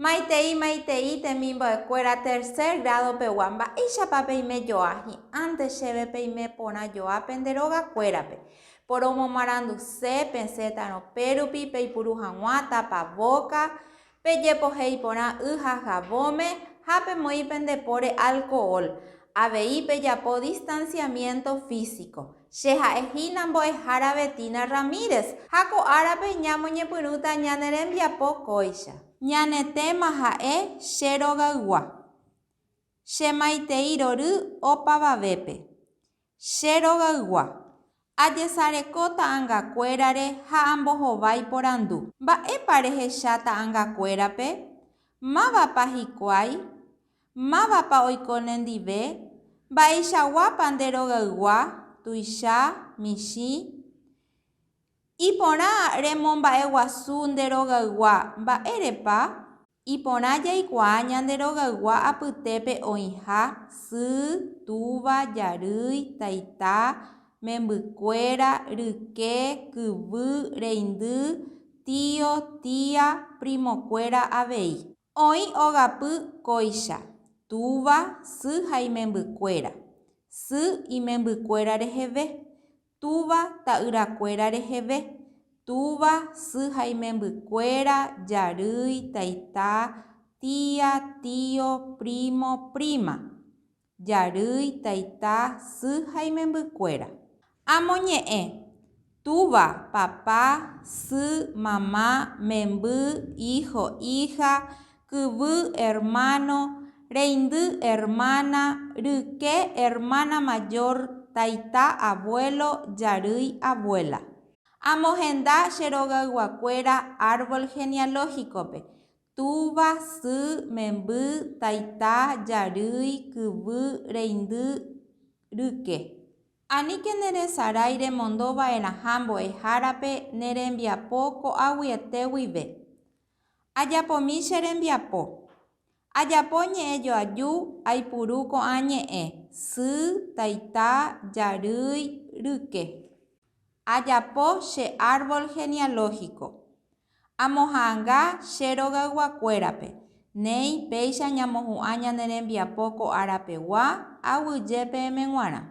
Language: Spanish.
Maitei temimbo'ekuéra tercer grado pegua mba'éichapa peime joa antes chéve peime porã joa pende rogakuérape. Poromo Maranduce, pensétarõ pérupi, peipuru hag̃ua, tapaboca, pejepohéi porã y hahavóme ha pemoĩ pendepore alcohol. Avei pejapo distanciamiento físico. Che ha'ehína mbo'ehára Betina Ramírez ha ko árape ñamoñepyrũta ñane rembiapo kóicha. Ñanetéma ha'e che rogaygua. Che maitei rory opavavépe. Che rogaygua. Ajesareko ta'ãngakuérare ha ambohovái porandu. Mba'épa rehecha ta'ãngakuérape? Mávapa hikuái? Mávapa oiko nendive? Mba'eichaguápa nde rogaygua, tuicha, michĩ. Iporã remomba'eguasu nde rogaygua mba'érepa? Iporã jaikuaa ñande rogaygua apytépe oĩha sy, túva, jarýi, taita, membykuéra, ryke, kyvy, reindy, tío, tía, primokuéra avei. Oĩ ogapy kóicha, túva, sy ha imembykuéra. Sy imembykuéra reheve. Túva ta'yrakuéra reheve. Túva, sy ha imembykuéra, jarýi, taita, tía, tío, primo, prima. Jarýi, taita, sy ha imembykuéra. Amoñe'ẽ. Túva, papá, sy, mamá, memby, hijo, hija, kyvy, hermano, reindy, hermana, ryke, hermana mayor, taita, abuelo, jarýi, abuela. Amohenda che rogayguakuéra árbol genealógicope. Túva, sy, memby, taita, jarýi, kyvy, reindy, ryke. Aníke neresarái remondova'erãha mbo'ehárape nerembiapo ko'aguyete guive. Ajapomi che rembiapo. Ajapo ñe'ẽ joaju aipuru ko'ã ñe'ẽ sy, taita, jarýi, ryke. Ajapo che árbol genealógico. Amohãnga che rogayguakuérape. Néi péicha ñamohu'ã ñane rembiapo ko'árapegua aguyje peẽme g̃uarã.